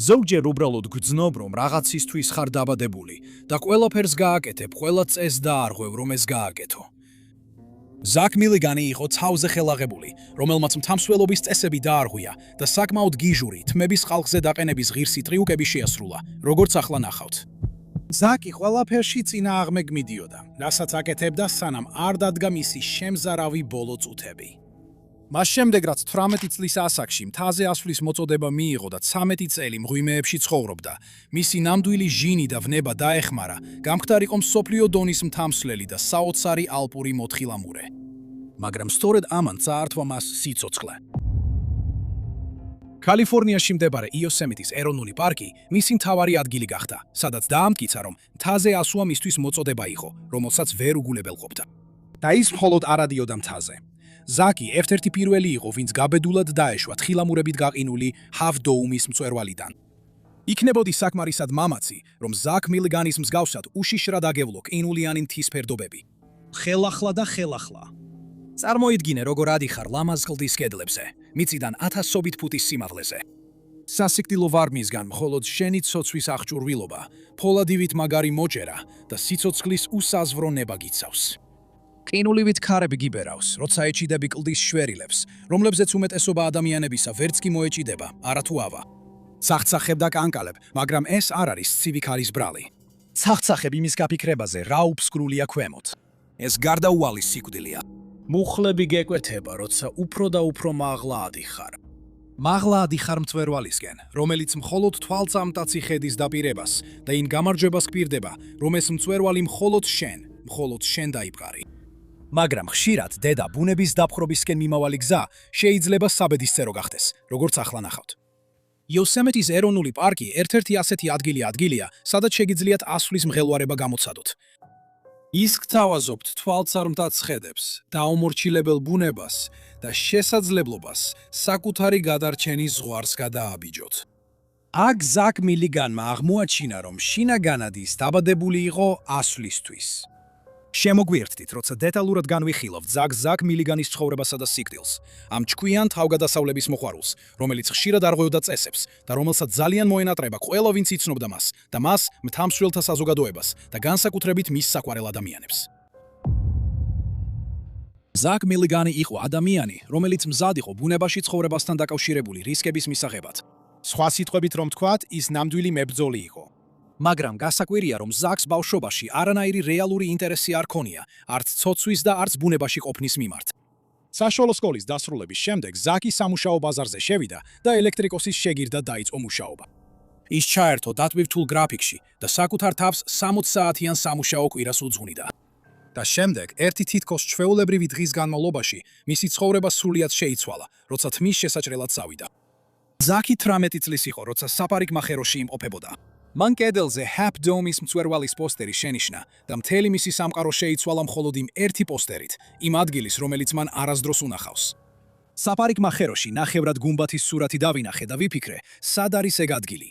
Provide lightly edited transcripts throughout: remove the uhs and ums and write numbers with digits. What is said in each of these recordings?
ზოგჯერ უბრალოდ გძნობ, რომ რაღაცისთვის ხარ დაბადებული და ყველაფერს გააკეთებ, ყველა წესს დაარღვევ, რომ ეს გააკეთო. ზაკ მილიგანი იყო თავზე ხელაღებული, რომელმაც მთამსვლელობის წესები დაარღვია და საკმაოდ გიჟური, თმების ხალხზე დაყენების ღირსი ტრიუკები შეასრულა, როგორც ახლა ნახავთ. ზაკი ყველაფერში წინააღმდეგ მიდიოდა, რასაც აკეთებდა, სანამ არ დადგა მისი შემზარავი ბოლო წუთები. მას შემდეგ, რაც 18 წლის ასაკში მთაზე ასვლის მოწოდება მიიღო და 13 წელი მღვიმეებში ცხოვრობდა, მისი ნამდვილი ჟინი და ვნება დაეხმარა, გამხდარიყო მსოფლიო დონის მთამსვლელი და საოცარი ალპური მოთხილამურე. მაგრამ სწორედ ამან წაართვა მას სიცოცხლე. კალიფორნიაში მდებარე იოსემიტის ეროვნული პარკი მისი მთავარი ადგილი გახდა, სადაც დაამტკიცა, რომ მთაზე ასვლა მისთვის მოწოდება იყო, რომელსაც ვერ უგულებელყოფდა. და ის მხოლოდ არ ადიოდა მთაზე. ზაკი ერთ-ერთი პირველი იყო, ვინც გაბედულად დაეშვა თხილამურებით გაყინული ჰავ-დოუმის მწვერვალიდან. იქნებოდი საკმარისად მამაცი, რომ ზაკ მილიგანის მსგავსად უშიშრად აგევლო ყინულიანი მთის ფერდობები. ხელახლა და ხელახლა. წარმოიდგინე, როგორ ადიხარ ლამაზ კლდის კედლებზე, მიწიდან 1000-ობით ფუტის სიმაღლეზე. სასიკვდილო ვარმისგან მხოლოდ შენი ცოცვის აღჭურვილობა, ფოლადივით მაგარი მოჭერა და სიცოცხლის უსაზღვრო ნება გიცავს. ყინულივით ქარები გიბერავს, როცა ეჭიდები კლდის შვერილებს, რომლებზეც უმეტესობა ადამიანებისა ვერც კი მოეჭიდება, არათუ ავა. ცახცახებ და კანკალებ, მაგრამ ეს არ არის ცივი ქარის ბრალი. ცახცახებ იმის გაფიქრებაზე, რა უფსკრულია ქვემოთ. ეს გარდაუვალი სიკვდილია. მუხლები გეკვეთება, როცა უფრო და უფრო მაღლა ადიხარ. მაღლა ადიხარ მწვერვალისკენ, რომელიც მხოლოდ თვალწამტაცი ხედის დაპირებას და იმ გამარჯვებას გვირდება, რომ ეს მწვერვალი მხოლოდ შენ დაიბყარი. მაგრამ ხშირად დედა ბუნების დაპყრობისკენ მიმავალი გზა შეიძლება საბედისწერო გახდეს, როგორც ახლა ნახავთ. იოსემიტის ეროვნული პარკი ერთ-ერთი ასეთი ადგილია, სადაც შეგიძლიათ ასვლის მღელვარება გამოცადოთ. ის გთავაზობთ თვალწარმტაც ხედებს, დაუმორჩილებელ ბუნებას და შესაძლებლობას საკუთარი გადარჩენის ზღვარს გადააბიჯოთ. აქ ზაკ მილიგანმა აღმოაჩინა, რომ შინაგანად ის დაბადებული იყო ასვლისთვის. შემოგვიერთდით, როცა დეტალურად განვიხილავთ ზაკ მილიგანის ცხოვრებასა და სიკვდილს, ამ ჭკვიან თავგადასავლების მოყვარულს, რომელიც ხშირად არღვევდა წესებს და რომელსაც ძალიან მოენატრება ყველა, ვინც იცნობდა მას და მას მთამსვლელთა საზოგადოებას და განსაკუთრებით მის საყვარელ ადამიანებს. ზაკ მილიგანი იყო ადამიანი, რომელიც მზად იყო ბუნებაში ცხოვრებასთან დაკავშირებული რისკების მისაღებად. სხვა სიტყვებით რომ ვთქვათ, ის ნამდვილი მებრძოლი იყო. მაგრამ გასაკვირია, რომ ზაკს ბავშვობაში არანაირი რეალური ინტერესი არ ქონია, არც ცოცვის და არც ბუნებაში ყოფნის მიმართ. საშუალო სკოლის დასრულების შემდეგ ზაკი სამუშაო ბაზარზე შევიდა და ელექტრიკოსის შეგირდად დაიწყო მუშაობა. ის ჩაერთო დატვირთულ გრაფიკში და საკუთარ თავს 60 საათიან სამუშაო კვირას უძღვნიდა. და შემდეგ ერთი თითქოს ჩვეულებრივი დღის განმავლობაში მისი ცხოვრება სრულიად შეიცვალა, როცა თმის შესაჭრელად წავიდა. ზაკი 18 წლის იყო, როცა საპარიკმახეროში იმყოფებოდა. მან კედელზე ჰავ-დოუმის მწვერვალის პოსტერი შენიშნა და მთელი მისი სამყარო შეიცვალა მხოლოდ იმ ერთი პოსტერით, იმ ადგილის, რომელიც მან არასდროს უნახავს. საპარიკმახეროში ნახევრად გუმბათის სურათი დავინახე და ვიფიქრე, სად არის ეგ ადგილი.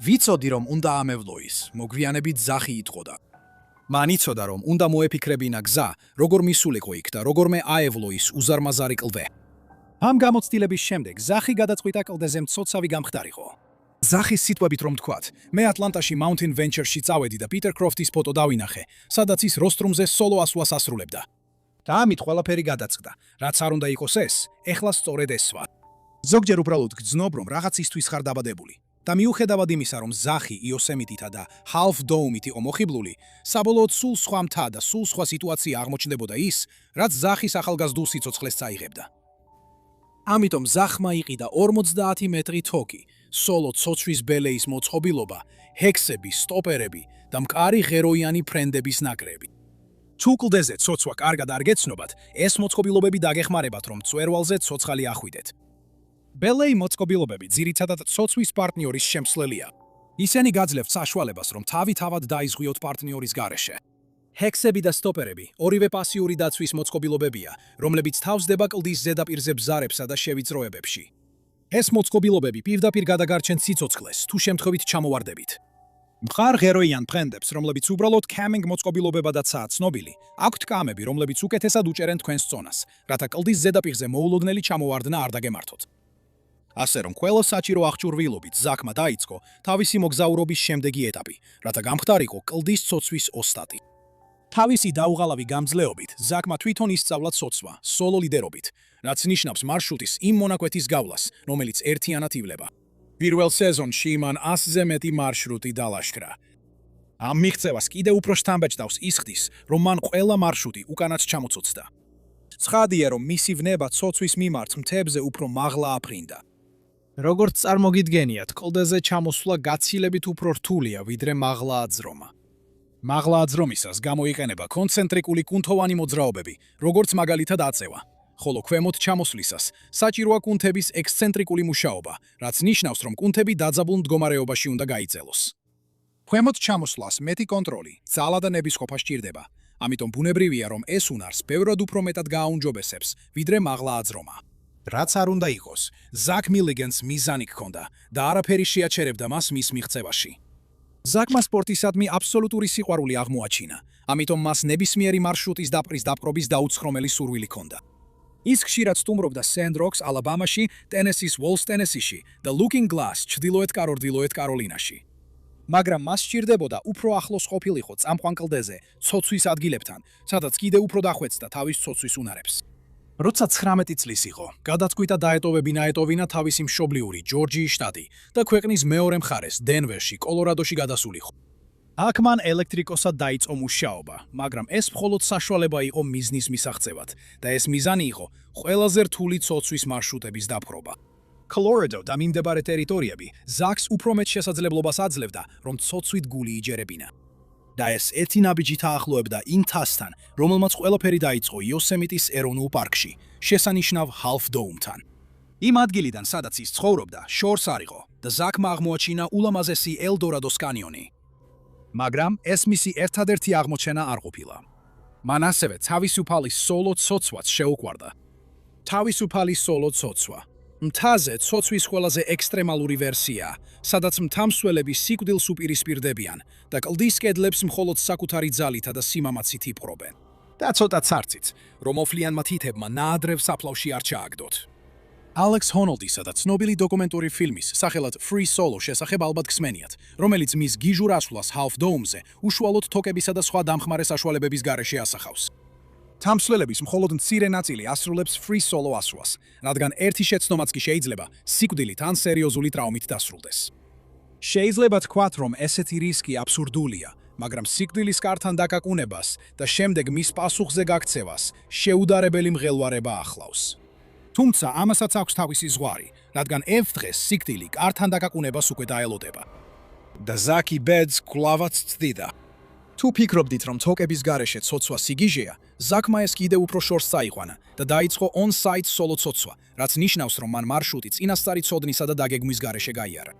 ვიცოდი, რომ უნდა ამევლო ის, მოგვიანებით ზახი იტყოდა. მან იცოდა, რომ უნდა მოეფიქრებინა გზა, როგორ მისულიყო იქ და როგორმე აევლო ის უზარმაზარი კლდე. ამ გამოცდილების შემდეგ ზახი გადაწყვიტა კლდეზე მცოცავი გამხდარიყო. ზახის სიტყვებით რომ თქვათ, მე ატლანტაში Mountain Venture-ში წავედი და პიტერ კროფტის ფოტო დავინახე, სადაც ის როსტრუმზე სოლო ასვლას ასრულებდა. და ამით ყველაფერი გადაწყდა, რაც არ უნდა იყოს ეს, ეხლა სწორედ ესვა. ზოგჯერ უბრალოდ გძნობ, რომ რაღაცისთვის ხარ დაბადებული. და მიუხედავად იმისა, რომ ზახი იოსემიტითა და ჰავ-დოუმით იყო მოხიბლული, საბოლოოდ სულ სხვა მთა და სულ სხვა სიტუაცია აღმოჩნდებოდა ის, რაც ზახის ახალგაზრდულ სიცოცხლეს წაიღებდა. ამიტომ ზახმა იყიდა 50 მეტრი თოკი, სოლო ცოცვის ბელეის მოწყობილობა, ჰექსები, სტოპერები და მყარი ღეროიანი ფრენდების ნაკრები. თუ კლდეზე ცოცვა კარგად არ გეცნობათ, ეს მოწყობილობები დაგეხმარებათ, რომ მწვერვალზე ცოცხალი ახვიდეთ. ბელეი მოწყობილობები ძირითადად ცოცვის პარტნიორის შემცვლელია. ისინი გაძლევთ საშუალებას, რომ თავი-თავად დაიზღვიოთ პარტნიორის გარეშე. ჰექსები და სტოპერები ორივე პასიური დაცვის მოწყობილობებია, რომლებიც თავსდება კლდის ზედაპირზე ბზარებსა და შევიწროებებში. ეს მოწყობილობები პირდაპირ გადაგარჩენ სიცოცხლეს, თუ შემთხვევით ჩამოვარდებით. მყარ ღეროიან ფრენდებს, რომლებიც უბრალოდ კამინგ მოწყობილობებადაცაა ცნობილი, აქვთ კამები, რომლებიც უკეთესად უჭერენ თქვენს წონას, რათა კლდის ზედაპირზე მოულოდნელი ჩამოვარდნა არ დაგემართოთ. ასე რომ ყველა საჭირო აღჭურვილობით ზაკმა დაიწყო თავისი მოგზაურობის შემდეგი ეტაპი, რათა გამხდარიყო კლდის ცოცვის ოსტატი. თავისი დაუღალავი გამძლეობით ზაკმა თვითონ ისწავლა ცოცვა, სოლო ლიდერობით, რაც ნიშნავს მარშრუტის იმ მონაკვეთის გავლას, რომელიც ერთიანად ივლება. პირველ სეზონში მან 100-ზე მეტი მარშრუტი დალაშქრა. ამ მიღწევას კიდევ უფრო შთამბეჭდავს ის ხდის, რომ მან ყველა მარშრუტი უკანაც ჩამოცოცხლდა. ცხადია, რომ მისი ვნება ცოცვის მიმართ მთებზე უფრო მაღლა აფრინდა. როგორც წარმოგიდგენიათ, კლდეზე ჩამოსვლა გაცილებით უფრო რთულია, ვიდრე მაღლა აძრომა. მაღლა აძრომისას გამოიყენება კონცენტრიკული კუნთოვანი მოძრაობები, როგორც მაგალითად აწევა, ხოლო ქვემოთ ჩამოსვლისას საჭიროა კუნთების ექსცენტრიკული მუშაობა, რაც ნიშნავს, რომ კუნთები დაძაბულ მდგომარეობაში უნდა გაიწელოს. ქვემოთ ჩამოსვლას მეტი კონტროლი, ძალა და ნებისყოფა სჭირდება, ამიტომ ბუნებრივია, რომ ეს უნარს ბევრად უფრო მეტად გააუმჯობესებს, ვიდრე მაღლა აძრომა. რაც არ უნდა იყოს, ზაკ მილიგენს მიზანი ჰქონდა და არაფერი შეაჩერებდა მას მის მიღწევაში. ზაკმა სპორტისადმი აბსოლუტური სიყვარული აღმოაჩინა, ამიტომ მას ნებისმიერი მარშრუტის დაპყრის დაპყრობის დაუცხრომელი სურვილი ჰქონდა. ის ხშირად სტუმრობდა სენდროქს, ალაბამაში, ტენესის უოლს ტენესიში და ლუკინგ გლას ჩრდილოეთ კაროლინაში. მაგრამ მას სჭირდებოდა უფრო ახლოს ყოფილიყო წამყვან კლდეზე, ცოცვის ადგილებთან, სადაც კიდევ უფრო დახვეწდა თავის ცოცვის უნარებს. როცა 19 წლის იყო, გადაწყვიტა დაეტოვებინა თავისი მშობლიური ჯორჯიის შტატი და ქვეყნის მეორე მხარეს, დენვერში, კოლორადოში გადასულიყო. აქ მან ელექტრიკოსად დაიწყო მუშაობა, მაგრამ ეს მხოლოდ საშუალება იყო მიზნის მისაღწევად და ეს მიზანი იყო ყველაზე რთული ცოცვის მარშრუტების დაპყრობა. კოლორადო და მიმდებარე ტერიტორიები ზაკს უფრო მეტ შესაძლებლობას აძლევდა, რომ ცოცვით გული იჯერებინა. და ეს ერთი ნაბიჯით აახლოებდა იმ თასთან, რომელმაც ყველაფერი დაიწყო იოსემიტის ეროვნულ პარკში, შესანიშნავ ჰალფ დოუმთან. იმ ადგილიდან, სადაც ის ცხოვრობდა, შორს არ იყო და ზაკმა აღმოაჩინა ულამაზესი ელდორადოს კანიონი. მაგრამ ეს მისი ერთადერთი აღმოჩენა არ ყოფილა. მან ასევე თავისუფალი სოლო ცოცვაც შეუყვარდა. თავისუფალი სოლო ცოცვა. მთაზე ცოცვის ყველაზე ექსტრემალური ვერსია, სადაც მთამსვლელები სიკვდილს უპირისპირდებიან და კლდის კედლებს მხოლოდ საკუთარი ძალითა და სიმამაცით იპყრობენ. და ცოტა ცარციც, რომ ოფლიანმა თითებმა ნაადრევ საფლავში არ ჩააგდოთ. ალექს ჰონოლდისა და ცნობილი დოკუმენტური ფილმის სახელად Free Solo შესახებ ალბათ გსმენიათ, რომელიც მის გიჟურ ასვლას Half Dome-ზე უშუალოდ თოკებისა და სხვა დამხმარე საშუალებების გარეშე ასახავს. თამსვლელების მხოლოდ მცირე ნაწილი ასრულებს Free Solo ასვლას, რადგან ერთი შეცდომაც კი შეიძლება სიკვდილით ან სერიოზული ტრაუმით დასრულდეს. შეიძლება თქვათ, რომ ესეთი რისკი აბსურდულია, მაგრამ სიკვდილის კართან დაკაკუნებას და შემდეგ მის პასუხზე გაქცევას შეუდარებელი მღელვარება ახლავს. თუმცა ამასაც აქვს თავისი ზღვარი, რადგან ერთ დღეს სიკვდილი კართან დაკაკუნებას უკვე დაელოდება. და ზაკი ბედს კვლავაც ცდიდა. თუ ფიქრობდით, რომ თოკების გარეშე ცოცვა სიგიჟეა, ზაკმა ეს კიდევ უფრო შორს წაიყვანა და დაიწყო on-site solo ცოცვა, რაც ნიშნავს, რომ მან მარშრუტი წინასწარი ცოდნისა და დაგეგმვის გარეშე გაიარა.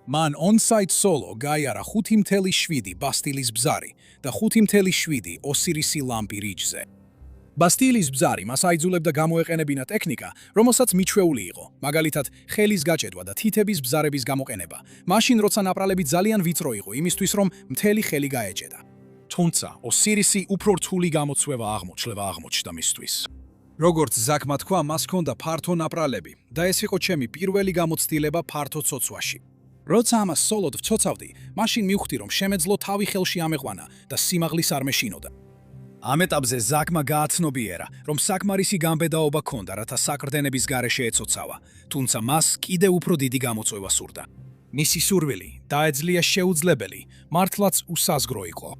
მან on-site solo გაიარა 5.7 ბასტილის ბზარი და 5.7 ოსირისი ლამპი რიჯზე. ბასტილის ბზარი მას აიძულებდა გამოეყენებინა ტექნიკა, რომელსაც მიჩვეული იყო, მაგალითად, ხელის გაჭედვა და თითების ბზარების გამოყენება, მაშინ როცა ნაპრალები ძალიან ვიწრო იყო იმისთვის, რომ მთელი ხელი გაეჭედა. თუმცა, ოსირისი უფრო რთული გამოცვევა აღმოჩნდა მისთვის. როგორც ზაკმა თქვა, მას ჰქონდა ფართო ნაპრალები და ეს იყო ჩემი პირველი გამოცდილება ფართო ცოცვაში. როცა ამას სოლოდ ვცოცავდი, მაშინ მივხვდი, რომ შემეძლო თავი ხელში ამეყვანა და სიმაღლის არ მეშინოდა. ამ ეტაპზე ზაკმა გააცნობიერა, რომ საკმარისი გამბედაობა ჰქონდა, რათა საკრდენების გარეშე ეცოცავა, თუმცა მას კიდევ უფრო დიდი გამოწვევა სურდა. მისი სურვილი დაეძლია შეუძლებელი, მართლაც უსაზგრო იყო.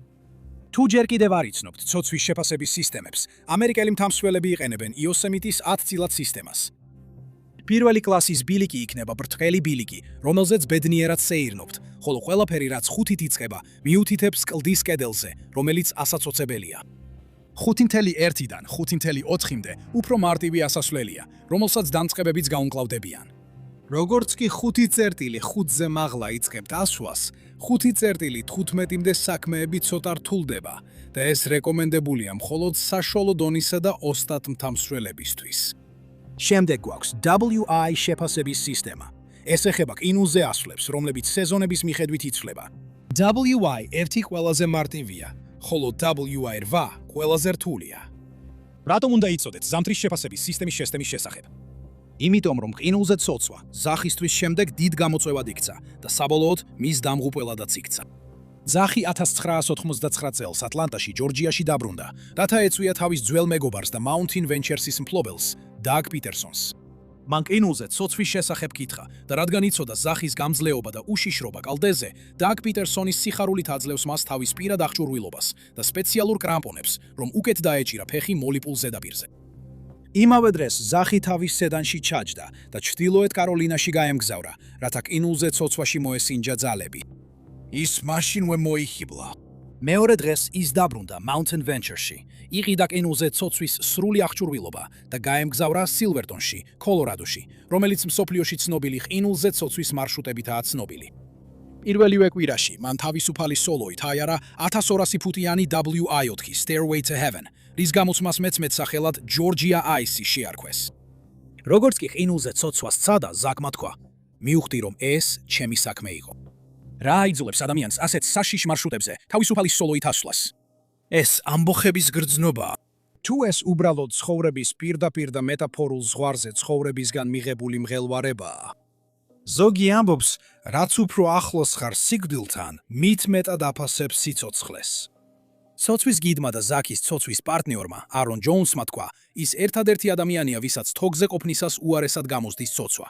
თუ ჯერ კიდევ არ იცნობთ ცოცვის შეფასების სისტემებს, ამერიკელი მთამსვლელები იყენებენ იოსემიტის 10 წილად სისტემას. პირველი კლასის ბილიკი იქნება ბრტყელი ბილიკი, რომელზეც ბედნიერად სეირნობთ, ხოლო ყველაფერი, რაც 5-ით იწყება, მიუთითებს კლდის კედელზე, რომელიც ასაცოცებელია. 5.1-დან 5.4-მდე უფრო მარტივი ასასვლელია, რომელსაც დამწყებებიც გაუმკლავდებიან. როგორც კი 5.5-ზე მაღლა იწყებთ ასვლას, 5.15-მდე საქმეები ცოტა რთულდება და ეს რეკომენდებულია მხოლოდ საშუალო დონისა და ოსტატ მთამსვლელებისთვის. შემდეგ გვაქვს WI შეფასების სისტემა. ეს ეხება ყინულზე ასვლებს, რომლებიც სეზონების მიხედვით იცვლება. WI 1 ყველაზე მარტივია, ხოლო WI 8 ყველაზე რთულია. რატომ უნდა იცოდეთ ზამთრის შეფასების სისტემის შესახებ? იმიტომ რომ ყინულზე ცოცვა ზახისთვის შემდეგ დიდ გამოწვევად იქცა და საბოლოოდ მის დამღუპველადაც იქცა. ზახი 1999 წელს ატლანტაში, ჯორჯიაში დაბრუნდა, რათა ეწვია თავის ძველ მეგობარს და Mountain Ventures-ის მფლობელს, Doug Petersons. მან ყინულზე ცოცვის შესახებ კითხა და რადგან იცოდა ზახის გამძლეობა და უშიშრობა კალდეზე, Doug Peterson-ის სიხარულით აძლევს მას თავის პირად აღჭურვილობას და სპეციალურ კრამპონებს, რომ უკეთ დაეჭირა ფეხი მოლიპულ ზედაპირზე. იმავე დღეს ზახი თავის სედანში ჩაჯდა და ჩრდილოეთ კაროლინაში გაემგზავრა, რათა ყინულზე ცოცვაში მოესინჯა ძალები. ის მაშინვე მოიხიბლა. მეორე დღეს ის დაბრუნდა Mountain Ventures-ში, იყიდა ყინულზე ცოცვის სრული აღჭურვილობა და გაემგზავრა Silverton-ში, კოლორადოში, რომელიც მსოფლიოში ცნობილი ყინულზე ცოცვის მარშრუტებითაა ცნობილი. პირველივე კვირაში მან თავისუფალი სოლოით აიარა 1200 ფუტიანი WI-4 Stairway to Heaven, რის გამოც მას მეცმეთ სახელად Georgia Ice შეარქვეს. როგორც კი ყინულზე ცოცვა სცადა, ზაკმა თქვა: "მივხვდი, რომ ეს ჩემი საქმე იყო." რა აიძულებს ადამიანს ასეთ საშიშ მარშრუტებზე თავისუფალი სოლოით ასვლას? ეს ამბოხების გრძნობაა. თუ ეს უბრალოდ ცხოვრების პირდაპირ და მეტაფორულ ზღვარზე ცხოვრებისგან მიღებული მღელვარებაა. ზოგი ამბობს, რაც უფრო ახლოს ხარ სიკვდილთან, მით მეტად აფასებს სიცოცხლეს. ცოცვის გიდმა და ზაკის ცოცვის პარტნიორმა, არონ ჯოუნსმა თქვა, ის ერთადერთი ადამიანია, ვისაც თოგზე ყოფნისას უარესად გამოსდის ცოცვა.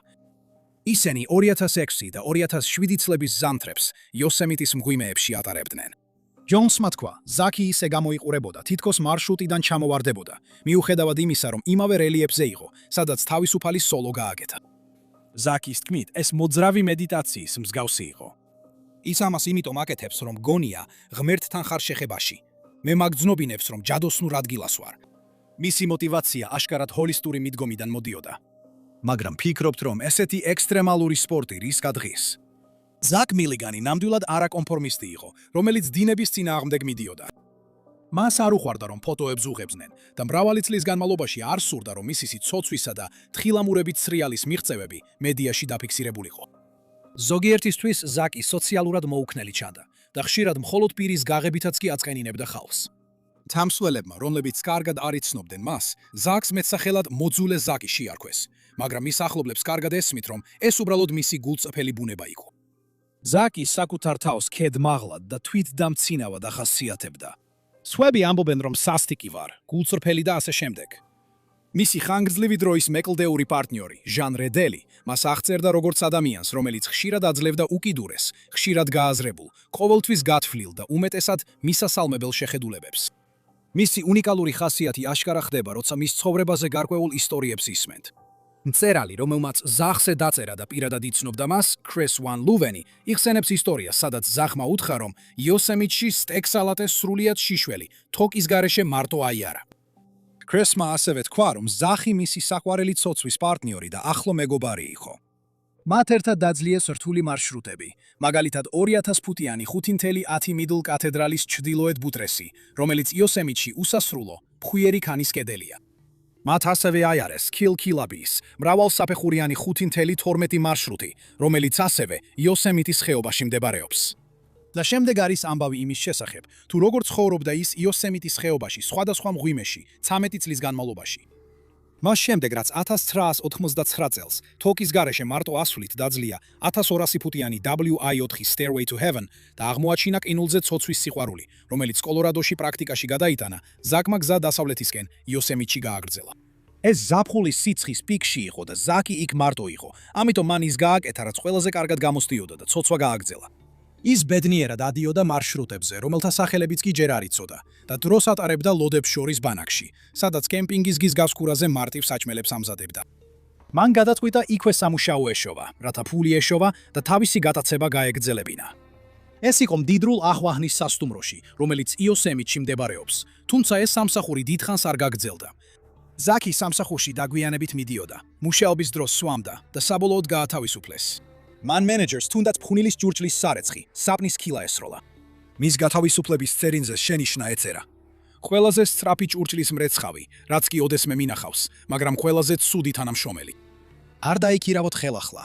ისინი 2006 და 2007 წლების ზამთრებს იოსემიტის მღვიმეებში ატარებდნენ. ჯოუნსმა თქვა, ზაკი ისე გამოიყურებოდა, თითქოს მარშრუტიდან ჩამოვარდებოდა, მიუხედავად იმისა, რომ იმავე რელიეფზე იყო, სადაც თავისუფალი სოლო გააკეთა. ზაკის თქმით, ეს მოძრავი მედიტაციის მსგავსი იყო. ის ამას იმიტომ აკეთებს, რომ გონია ღმერთთან ხარ შეხებაში. მე მაგძნობინებს, რომ ჯადოსნურ ადგილას ვარ. მისი мотиваცია აშკარად ჰოლისტური მიდგომიდან მოდიოდა. მაგრამ ფიქრობთ, რომ ესეთი ექსტრემალური სპორტი რისკ ადგის. ზაკ მილიგანი ნამდვილად არაკონფორმისტი იყო, რომელიც დინების წინააღმდეგ მიდიოდა. მას არ უყვარდა, რომ ფოტოებს უღებდნენ და მრავალი წლის განმავლობაში არ სურდა, რომ მისი ცოცვისა და თხილამურებით სრიალის მიღწევები მედიაში დაფიქსირებულიყო. ზოგიერთისთვის ზაკი სოციალურად მოუქნელი ჩანდა და ხშირად მხოლოდ პირის გაღებითაც კი აწყენინებდა ხალხს. თამსვლელებმა, რომლებიც კარგად არ იცნობდნენ მას, ზაკს მეტსახელად მოძულე ზაკი შეარქვეს, მაგრამ მის ახლობლებს კარგად ესმით, რომ ეს უბრალოდ მისი გულწრფელი ბუნება იყო. ზაკი საკუთარ თავს ქედმაღლად და თვითდამცინავად ახასიათებდა. სხვები ამბობენ, რომ სასტიკი ვარ, გულწრფელი და ასე შემდეგ. მისი ხანგრძლივი დროის მეკლდეური პარტნიორი, ჟან რედელი, მას აღწერდა როგორც ადამიანს, რომელიც ხშირად აძლევდა უკიდურეს, ხშირად გააზრებულ, ყოველთვის გათვლილ და უმეტესად მისასალმებელ შეხედულებებს. მისი უნიკალური ხასიათი აშკარა ხდება, როცა მის ცხოვრებაზე გარკვეულ ისტორიებს ისმენთ. მწერალი, რომელმაც ზახზე დაწერა და პირადად იცნობდა მას, Chris Van Leeuwen, იხსენებს ისტორიას, სადაც ზახმა უთხრა, რომ იოსემიტში სტექ-სალატეს სრულიად შიშველი, თოკის გარეშე მარტო აიარა. Chris-მა ასევე თქვა, რომ ზახი მისი საყვარელი ცოცვის პარტნიორი და ახლო მეგობარი იყო. მათ ერთად დაძლიეს რთული მარშრუტები, მაგალითად 2000 ფუტიანი 5.10 მიდლ კათედრალის ჩრდილოეთ ბუტრესი, რომელიც იოსემიტში უსასრულო, ფხვიერი ქანის კედელია. მათ ასევე აიარეს კილ-კილაბის, მრავალსაფეხურიანი 5.12 მარშრუტი, რომელიც ასევე იოსემიტის ხეობაში მდებარეობს. და შემდეგ არის ამბავი იმის შესახებ, თუ როგორ ცხოვრობდა ის იოსემიტის ხეობაში სხვადასხვა მღვიმეში 13 წლის განმავლობაში. მას შემდეგ, რაც 1989 წელს თოკის გარეშე მარტო ასვლით დაძლია 1200 ფუტიანი WI-4 Stairway to Heaven და აღმოაჩინა ყინულზე ცოცვის სიყვარული, რომელიც კოლორადოში პრაქტიკაში გადაიტანა, ზაკმა გზა დასავლეთისკენ იოსემიტში გააგრძელა. ეს ზაფხულის სიცხის პიკში იყო და ზაკი იქ მარტო იყო, ამიტომ მან ის გააკეთა, რაც ყველაზე კარგად გამოსდიოდა და ცოცვა გააგრძელა. ის ბედნიერად ადიოდა მარშრუტებზე, რომელთა სახელებიც კი ჯერ არ იცოდა და დროს ატარებდა ლოდებს შორის ბანაკში, სადაც კემპინგის გის გასკურაზე მარტივ საჭმელებს ამზადებდა. მან გადაწყვიტა იქვე სამუშაო ეშოვა, რათა ფული ეშოვა და თავისი გატაცება გაეგრძელებინა. ეს იყო მდიდრულ ახვაჰნის სასტუმროში, რომელიც იოსემიტში მდებარეობს, თუმცა ეს სამსახური დიდხანს არ გაგრძელდა. ზაკი სამსახურში დაგვიანებით მიდიოდა, მუშაობის დროს სვამდა და საბოლოოდ გაათავისუფლეს. მან მენეჯერს თუნდაც ფხვნილის ჭურჭლის სარეცხი, საპნის ქილა ესროლა. მის გათავისუფლების წერინზე შენიშნა ეწერა: ყველაზე სწრაფი ჭურჭლის მრეცხავი, რაც კი ოდესმე მინახავს, მაგრამ ყველაზე ცუდი თანამშრომელი. არ დაიქირავოთ ხელახლა.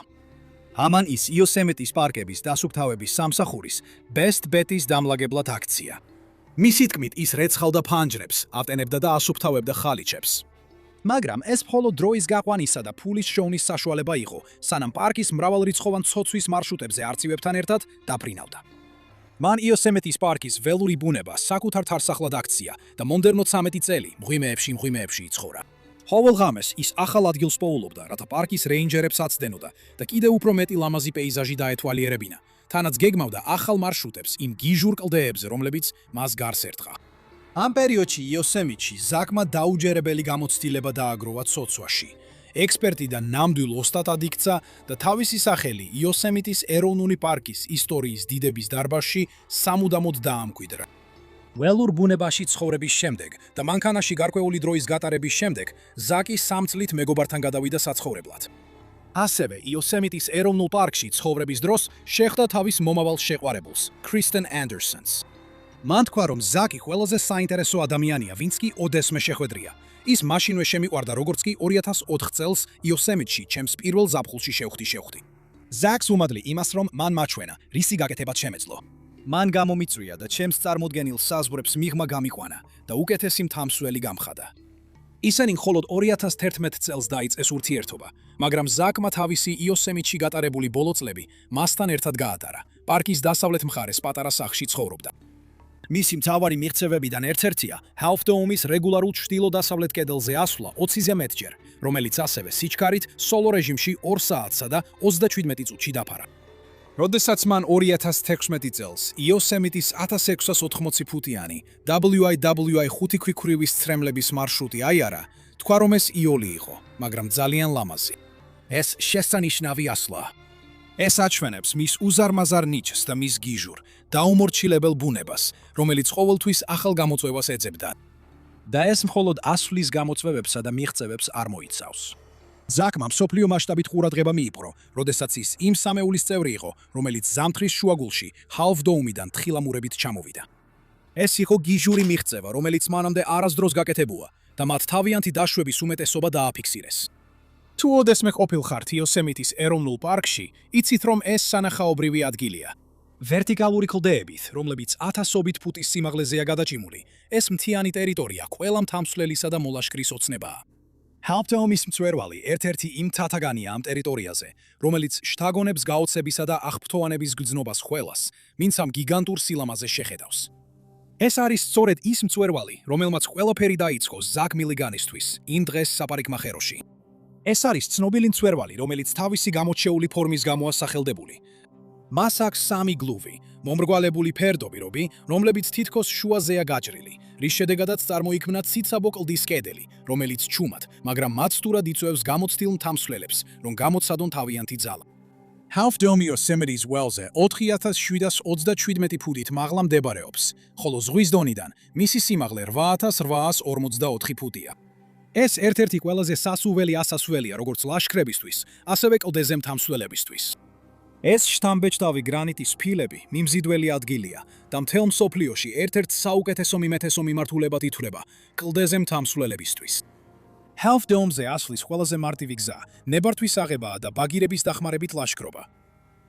ამან ის იოსემიტის პარკების დასუფთავების სამსახურის Best Bet-ის დამლაგებლად აქცია. მისი თქმით, ის რეცხავდა ფანჯრებს, ატენებდა და ასუფთავებდა ხალიჩებს. მაგრამ ეს მხოლოდ დროის გაყვანისა და ფულის შოვნის საშუალება იყო, სანამ პარკის მრავალრიცხოვან ცოცვის მარშრუტებზე არწივებთან ერთად დაფრინავდა. მან იოსემიტის პარკის ველური ბუნება საკუთარ თარსახლად აქცია და მომდევნო 13 წელი მღვიმეებში იცხოვრა. ყოველ ღამეს ის ახალ ადგილს პოულობდა, რათა პარკის რეინჯერებს აცდენოდა და კიდევ უფრო მეტი ლამაზი პეიზაჟი დაეთვალიერებინა. თანაც გეგმავდა ახალ მარშრუტებს იმ გიჟურ კლდეებზე, რომლებიც მას გარს ერტყა. ამ პერიოდში იოსემიტში ზაკმა დაუჯერებელი გამოცდილება დააგროვა ცოცვაში. ექსპერტი და ნამდვილ ოსტატად იქცა და თავისი სახელი იოსემიტის ეროვნული პარკის ისტორიის დიდების დარბაზში სამუდამოდ დაამკვიდრა. ველურ ბუნებაში ცხოვრების შემდეგ და მანქანაში გარკვეული დროის გატარების შემდეგ ზაკი 3 წლით მეგობართან გადავიდა საცხოვრებლად. ასევე იოსემიტის ეროვნულ პარკში ცხოვრების დროს შეხვდა თავის მომავალ შეყვარებულს, კრისტენ ანდერსონს. მან თქვა, რომ ზაკი ყველაზე საინტერესო ადამიანია, ვინც კი ოდესმე შეხვედრია. ის მაშინვე შემიყვარდა, როგორც კი 2004 წელს იოსემიტში ჩემს პირველ ზაფხულში შევხვდი. ზაკს უმადლი იმას, რომ მან მაჩვენა, რისი გაკეთებაც შემეძლო. მან გამომიწვია და ჩემს წარმოდგენილ საზღვრებს მიღმა გამიყვანა და უკეთესი მთამსველი გამხადა. ისინი მხოლოდ 2011 წელს დაიწყეს ურთიერთობა, მაგრამ ზაკმა თავისი იოსემიტში გატარებული ბოლო წლები მასთან ერთად გაატარა. პარკის დასავლეთ მხარეს პატარა სახლში ცხოვრობდა. მისი მთავარი მიღწევებიდან ერთ-ერთია Half Dome-ის რეგულარულ ჩრდილო-დასავლეთ კედელზე ასვლა 20-ზე მეტჯერ, რომელიც ასევე სიჩქარით სოლო რეჟიმში 2 საათსა და 37 წუთში დაფარა. როდესაც მან 2016 წელს იოსემიტის 1680 ფუტიანი WIWI 5 ქვიქვრივის ცრემლების მარშრუტი აიარა, თქვა რომ ეს იოლი იყო, მაგრამ ძალიან ლამაზი. ეს შესანიშნავი ასვლაა. ეს აჩვენებს მის უზარმაზარ ნიჭს და მის გიჟურ, დაუმორჩილებელ ბუნებას, რომელიც ყოველთვის ახალ გამოწვევას ეძებდა. და ეს მხოლოდ ასვლის გამოწვევებსა და მიღწევებს არ მოიცავს. ზაკმა მსოფლიო მასშტაბით ყურადღება მიიპყრო, როდესაც ის იმ სამეულის წევრი იყო, რომელიც ზამთრის შუაგულში Half Dome-დან თხილამურებით ჩამოვიდა. ეს იყო გიჟური მიღწევა, რომელიც მანამდე არასდროს გაკეთებულა და მათ თავიანთი დაშვების უმეტესობა დააფიქსირეს. თუ ოდესმე ყოფილხართ იოსემიტის ეროვნულ პარკში, იცით რომ ეს სანახაობრივი ადგილია. ვერტიკალური კლდეებით, რომლებიც 1000-ობით ფუტის სიმაღლეზეა გადაჭიმული, ეს მთიანი ტერიტორია ყველა მთამსვლელისა და მოლაშქრის ოცნებაა. Half Dome-ის მწვერვალი ერთ-ერთი იმ თათაგანია ამ ტერიტორიაზე, რომელიც შთაგონებს გაოცებისა და აღფრთოვანების გრძნობას ყველას, ვინც ამ გიგანტურ სილამაზეს შეხედავს. ეს არის სწორედ ის მწვერვალი, რომელმაც ყველაფერი დაიწყო ზაკ მილიგანისთვის, იმ დღეს საპარიკმახეროში. ეს არის ცნობილი მწვერვალი, რომელიც თავისი გამოჩეული ფორმის გამოა სახელდებული. მას აქვს 3 გლუვი, მომრგვალებული ფერდობი, რომლებიც თითქოს შუაზეა გაჭრილი, რის შედეგადაც წარმოიქმნა ციცაბო კლდის კედელი, რომელიც ჩუმად, მაგრამ მაცდურად იწვევს გამოცდილ მთამსვლელებს, რომ გამოცადონ თავიანთი ძალა. Half Dome Yosemite's Wells-ზე 4727 ფუტით მაღლა მდებარეობს, ხოლო ზღვის დონიდან მისი სიმაღლე 8844 ფუტია. ეს ერთ-ერთი ყველაზე სასუველი ასასვლელია როგორც ლაშქრებისთვის, ასევე კლდეზე მთამსვლებისთვის. ეს შთამბეჭდავი გრანიტის ფილები მიმზიდველი ადგილია და მთელ მსოფლიოში ერთ-ერთ საუკეთესო მიმეთესო მიმართულებად ითვლება კლდეზე მთამსვლებისთვის. Half Dome-ზე ასვლის ყველაზე მარტივი გზა ნებართვის აღებაა და ბაგირების დახმარებით ლაშქრობა.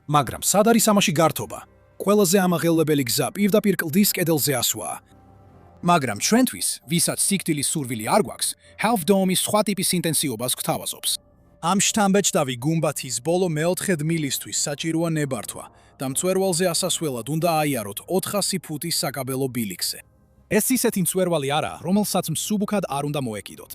მაგრამ სად არის ამაში გართობა? ყველაზე ამაღელებელი გზა პირდაპირ კლდის კედელზე ასვლაა. მაგრამ ჩვენთვის, ვისაც სიკვდილის სურვილი არ გვაქვს, Half Dome-ის სხვა ტიპის ინტენსივობას გვთავაზობს. ამ შთამბეჭდავი გუმბათის ბოლო მეოთხედ მილისთვის საჭიროა ნებართვა და მწვერვალზე ასასვლელად უნდა აიაროთ 400 ფუტის საკაბელო ბილიქზე. ეს ისეთი მწვერვალი არაა, რომელსაც მსუბუქად არ უნდა მოეკიდოთ.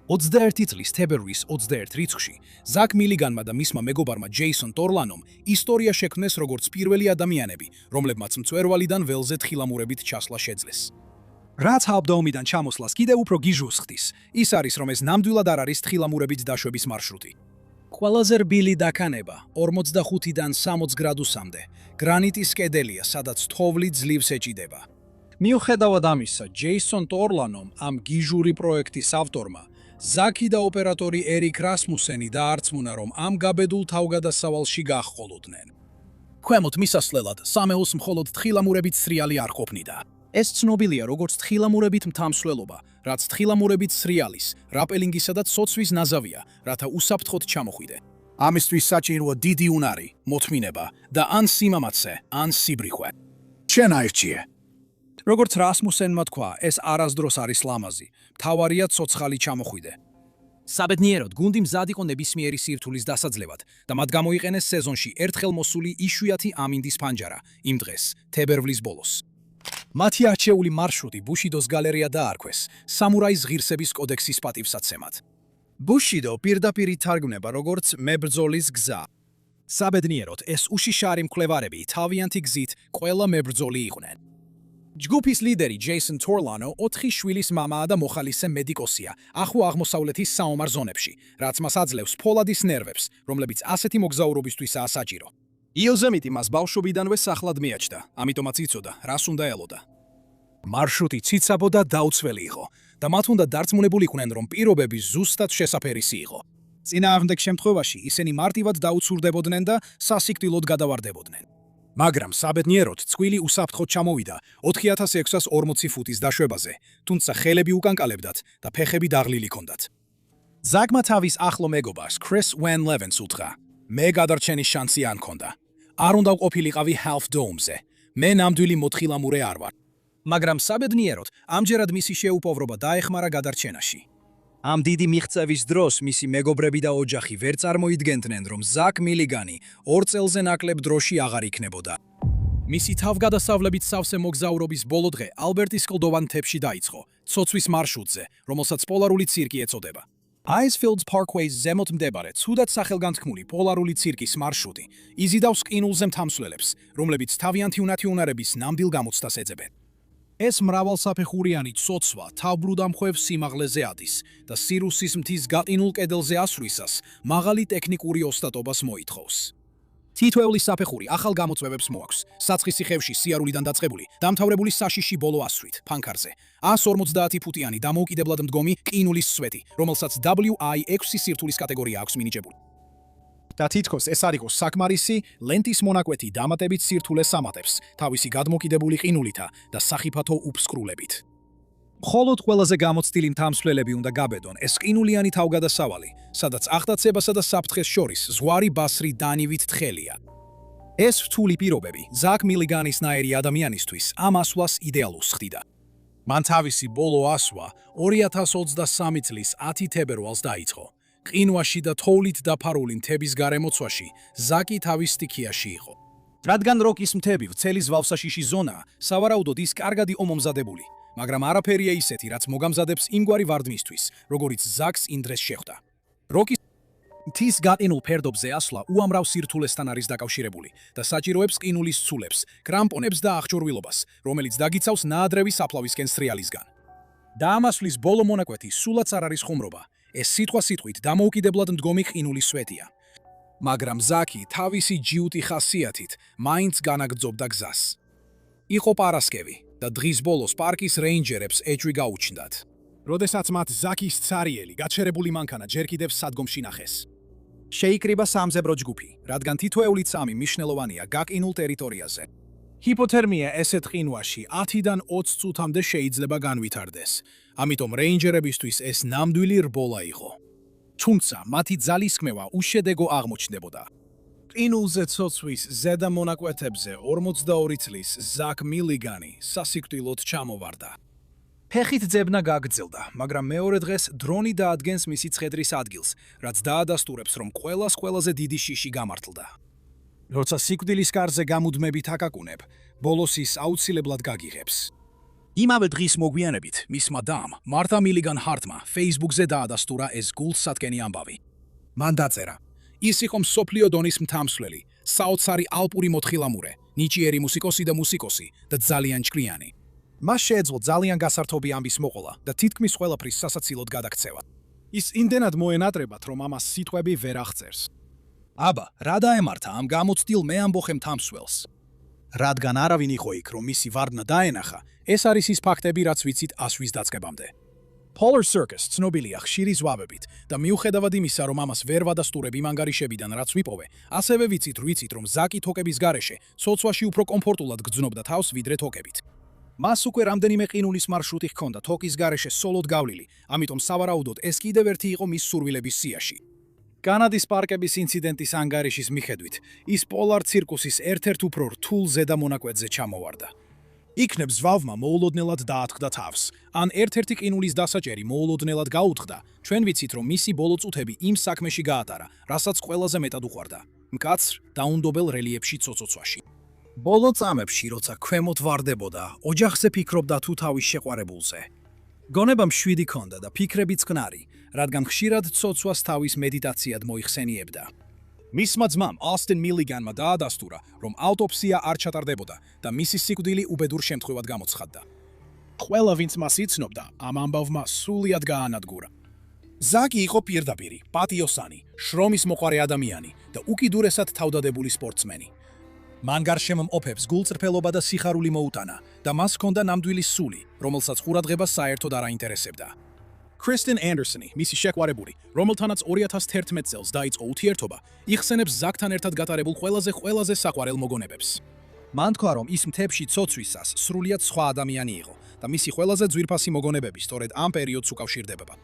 21 წლის თებერვლის 21 რიცხვში ზაკ მილიგანმა და მისმა მეგობარმა ჯეისონ ტორლანომ ისტორია შექმნეს როგორც პირველი ადამიანები, რომლებმაც მწვერვალიდან ველზე თხილამურებით ჩასვლა შეძლეს. რაც Half Dome-დან ჩამოსვლას კიდევ უფრო გიჟურს ხდის, ის არის, რომ ეს ნამდვილად არ არის თხილამურებით დაშვების მარშრუტი. ყველაზე რბილი დაქანება 45-დან 60 გრადუსამდე გრანიტის კედელია, სადაც თოვლი ძლივს ეჭიდება. მიუხედავად ამისა, ჯეისონ ტორლანომ, ამ გიჟური პროექტის ავტორმა, ზაკი და ოპერატორი ერიკ რასმუსენი დაარწმუნა, რომ ამ გაბედულ თავგადასავალში გაჰყოლოდნენ. ქვემოთ მისასვლელად სამეულს მხოლოდ თხილამურებით სრიალი არ ყოფნიდა. ეს ცნობილია როგორც თხილამურებით მთამსვლელობა, რაც თხილამურებით სრიალის, რაპელინგისა და ცოცვის ნაზავია, რათა უსაფრთხოდ ჩამოხვიდე. ამისთვის საჭიროა დიდი უნარი, მოთმინება და ან სიმამაცე, ან სიბრიხვე. შენ აირჩიე. როგორც რასმუსენმა თქვა, ეს არასდროს არის ლამაზი, მთავარია ცოცხალი ჩამოხვიდე. საბედნიეროდ გუნდი მზად იყო ნებისმიერი სირთულის დასაძლევად და მათ გამოიყენეს სეზონში ერთხელ მოსული იშვიათი ამინდის ფანჯარა იმ დღეს, თებერვლის ბოლოს. მათი არჩეული მარშრუტი ბუშიდოს გალერეა დაარქვეს სამურაის ღირსების კოდექსის პატივსაცემად. ბუშიდო პირდაპირ ითარგმნება როგორც მებრძოლის გზა. საბედნიეროდ ეს უშიშარი მკვლევარები თავიანთი გზით ყველა მებრძოლი იყვნენ. ჯგუფის ლიდერი ჯეისონ თორლანო 4 შვილის მამაა და მოხალისე მედიკოსია ახლო აღმოსავლეთის საომარ ზონებში, რაც მას აძლევს ფოლადის ნერვებს, რომლებიც ასეთი მოგზაურობისთვისაა საჭირო. იოზემიტი მას ბავშვობიდანვე სახლად მიაჩნდა, ამიტომაც იცოდა, რას უნდა ელოდა. მარშრუტი ციცაბო და დაუცველი იყო და მათ უნდა დარწმუნებულიყვნენ, რომ პირობები ზუსტად შესაფერისი იყო. წინააღმდეგ შემთხვევაში ისინი მარტივად დაუცურდებოდნენ და სასიკვდილოდ გადავარდებოდნენ. მაგრამ საბედნიეროდ წყვილი უსაფრთხოდ ჩამოვიდა 4640 ფუტის დაშვებაზე, თუმცა ხელები უკანკალებდათ და ფეხები დაღლილი ჰქონდათ. ზაკმა თავის ახლო მეგობარს ქრის ვენ ლევენს უთხრა: მე გადარჩენის შანსი არ მქონდა. არ უნდა ვყოფილიყავი Half Dome-ზე. მე ნამდვილი მოთხილამურე არ ვარ. მაგრამ საბედნიეროდ ამჯერად მისი შეუპოვრობა დაეხმარა გადარჩენაში. ამ დიდი მიღწევის დროს მისი მეგობრები და ოჯახი ვერ წარმოიდგენდნენ, რომ ზაკ მილიგანი 2 წელზე ნაკლებ დროში აღარ იქნებოდა. მისი თავგადასავლებით სავსე მოგზაურობის ბოლო დღე ალბერტის კლდოვან მთებში დაიწყო, ცოცვის მარშრუტზე, რომელსაც პოლარული ცირკი ეწოდება. Icefields Parkway-ს ზემოთ მდებარე ცუდად სახელგანთქმული პოლარული ცირკის მარშრუტი იზიდავს ყინულზე მთამსვლელებს, რომლებიც თავიანთი უნათიუნარების ნამდვილ გამოცდას ეძებენ. ეს მრავალსაფეხურიანი ცოცვა თავბრუდამხვევ სიმაღლეზე ადის და სირუსის მთის გაყინულ კედელზე ასვლისას მაღალი ტექნიკური ოსტატობას მოითხოვს. თითოეული საფეხური ახალ გამოწვევებს მოაქვს. საცხისი ხევში სიარულიდან დაწყებული, დამთავრებული საშიში ბოლო ასვლით, ფანქარზე. 150 ფუტიანი დამოუკიდებლად მდგომი ყინულის სვეტი, რომელსაც WI6 სირთულის კატეგორია აქვს მინიჭებული. და თითქოს ეს არ იყოს საკმარისი, ლენტის მონაკვეთი დამატებით სირთულეს ამატებს, თავისი გადმოკიდებული ყინულითა და სახიფათო უფსკრულებით. მხოლოდ ყველაზე გამოცდილი მთამსვლელები უნდა გაბედონ ეს ყინულიანი თავგადასავალი, სადაც აღტაცებასა და საფრთხეს შორის ზღვარი ბასრი დანივით თხელია. ეს რთული პირობები ზაკ მილიგანისნაირი ადამიანისთვის ამ ასვლას იდეალურს ხდიდა. მან თავისი ბოლო ასვლა 2023 წლის 10 თებერვალს დაიწყო. ყინვაში და თოვლით დაფარული მთების გარემოცვაში ზაკი თავის სტიქიაში იყო. რადგან როკის მთები ვრცელი ზვავსაშიში ზონაა, სავარაუდოდ ის კარგად იყო მომზადებული, მაგრამ არაფერია ისეთი, რაც მოგამზადებს იმგვარი ვარდნისთვის, როგორიც ზაკს იმ დღეს შეხვდა. როკის მთის გაყინულ ფერდობზე ასვლა უამრავ სირთულესთან არის დაკავშირებული და საჭიროებს ყინულის ცულებს, კრამპონებს და აღჭურვილობას, რომელიც დაგიცავს ნაადრევი საფლავისკენ სრიალისგან. დაამასვლის ბოლო მონაკვეთი სულაც არ არის ხუმრობა. ეს სიტყვასიტყვით დამოუკიდებლად მდგომი ყინულის სვეტია. მაგრამ ზაკი თავისი ჯიუტი ხასიათით მაინც განაგრძობდა გზას. იყო პარასკევი და დღის ბოლოს პარკის რეინჯერებს ეჭვი გაუჩნდათ. როდესაც მათ ზაკის ცარიელი გაჩერებული მანქანა ჯერ კიდევ სადგომში ნახეს. შეიკრიბა სამზებრო ჯგუფი, რადგან თითოეული წამი მნიშვნელოვანია გაყინულ ტერიტორიაზე. ჰიპოთერმია ესეთ ყინვაში 10-დან 20 წუთამდე შეიძლება განვითარდეს. ამიტომ რეინჯერებისთვის ეს ნამდვილი რბოლა იყო. თუმცა მათი ძალისხმევა უშედეგო აღმოჩნდებოდა. ყინულზე ცოცვის ზედა მონაკვეთებზე 42 წლის ზაკ მილიგანი სასიკვდილოდ ჩამოვარდა. ფეხით ძებნა გაგრძელდა, მაგრამ მეორე დღეს დრონი დაადგენს მისი ცხედრის ადგილს, რაც დაადასტურებს, რომ ყველაზე დიდი შიში გამართლდა. როცა სიკვდილის კარზე გამუდმებით აკაკუნებ, ბოლოს ის აუცილებლად გაგიღებს. იმავე დღის მოგვიანებით მისმა დამ, მარტა მილიგან ჰარტმა Facebook-ზე დაადასტურა ეს გულსატკენი ამბავი. მან დაწერა: ის იყო მსოფლიო დონის მთამსვლელი, საოცარი ალპური მოთხილამურე, ნიჭიერი მუსიკოსი და ძალიან ჭკვიანი. მას შეეძლო ძალიან გასართობი ამბის მოყოლა და თითქმის ყველაფრის სასაცილოდ გადაქცევა. ის იმდენად მოენატრებათ, რომ ამას სიტყვები ვერ აღწერს. აბა, რა დაემართა ამ გამოცდილ მეამბოხე მთამსვლელს? რადგან არავინ იყო იქ, რომ მისი ვარდნა დაენახა, ეს არის ის ფაქტები, რაც ვიცით ასვლის დაწყებამდე. Polar Circus ცნობილია ხშირი ზვავებით და მიუხედავად იმისა, რომ ამას ვერ ვადასტურებ იმ ანგარიშებიდან, რაც ვიპოვე, ასევე ვიცით, რომ ზაკი თოკების გარეშე ცოცვაში უფრო კომფორტულად გრძნობდა თავს ვიდრე თოკებით. მას უკვე რამდენიმე ყინულის მარშრუტი ჰქონდა თოკის გარეშე სოლოდ გავლილი, ამიტომ სავარაუდოდ ეს კიდევ ერთი იყო მის სურვილების სიაში. კანადის პარკების ინციდენტის ანგარიშის მიხედვით, ის პოლარ ცირკუსის ერთ-ერთ უფრო რთულ ზედა მონაკვეთზე ჩამოვარდა. იქნებ ზვავმა მოულოდნელად დაატყდა თავს, ან ერთ-ერთი ყინულის დასაჭერი მოულოდნელად გაუთხდა, ჩვენ ვიცით, რომ მისი ბოლო წუთები იმ საქმეში გაატარა, რასაც ყველაზე მეტად უყვარდა. მკაცრ, დაუნდობელ რელიეფში ცოცოცვაში. ბოლო წამებში, როცა ქვემოთ ვარდებოდა, ოჯახზე ფიქრობდა თუ თავის შეყვარებულზე. გონება მშვიდი ქონდა და ფიქრებიც წყნარი, რადგან ხშირად ცოცვას თავის მედიტაციად მოიხსენიებდა. მისმა ძმამ Austin Milligan-მა დაადასტურა, რომ ავტოპსია არ ჩატარდებოდა და მისი სიკვდილი უბედურ შემთხვევად გამოცხადდა. ყველა, ვინც მას იცნობდა, ამ ამბავმა სრულიად გაანადგურა. ზაკი იყო პირდაპირი, პატიოსანი, შრომის მოყვარე ადამიანი და უკიდურესად თავდადებული სპორტსმენი. მან გარშემო მყოფებს გულწრფელობა და სიხარული მოუტანა და მას ჰქონდა ნამდვილი სული, რომელსაც ყურადღება საერთოდ არ აინტერესებდა. Kristen Anderson-ი, მისი შეყვარებული, რომელთანაც 2011 წელს დაიწყო ურთიერთობა, იხსენებს ზაკთან ერთად გატარებულ ყველაზე საყვარელ მოგონებებს. მან თქვა, რომ ის მთებში ცოცვისას სრულიად სხვა ადამიანი იყო და მისი ყველაზე ძვირფასი მოგონებები სწორედ ამ პერიოდს უკავშირდებოდა.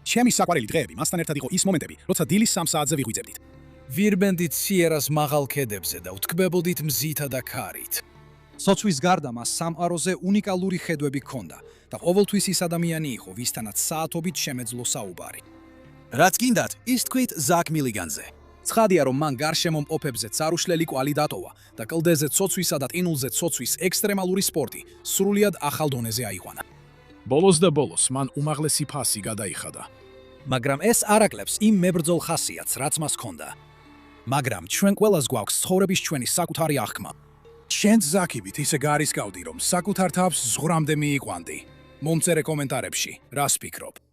ჩემი საყვარელი დღეები მასთან ერთად იყო ის მომენტები, როცა დილის 3 საათზე ვიღვიძებდით. ვირბენდით სიერას მაღალ ქედებზე და ვთქმებოდით მზითა და ქარით. სოცვის გარდა მას სამყაროზე უნიკალური ხედვები ჰქონდა და ყოველთვის ის ადამიანი იყო, ვისთანაც საათობით შემეძლო საუბარი. რაც გინდათ, ის თქვით ზაკ მილიგანზე. ცხადია, რომ მან გარშემო მყოფებზეც არუშლელი კვალი დატოვა და კლდეზე ცოცვისა და ყინულზე ცოცვის ექსტრემალური სპორტი სრულიად ახალ დონეზე აიყვანა. ბოლოს და ბოლოს მან უმაღლესი ფასი გადაიხადა. მაგრამ ეს არ აკლებს იმ მებრძოლ ხასიათს, რაც მას ჰქონდა. მაგრამ ჩვენ ყველას გვაქვს ცხოვრების ჩვენი საკუთარი აღქმა. შენც ზაკივით ისე გარისკავდი, რომ საკუთარ თავს ზღვრამდე მიიყვანდი. მომწერე კომენტარებში, რას ფიქრობ?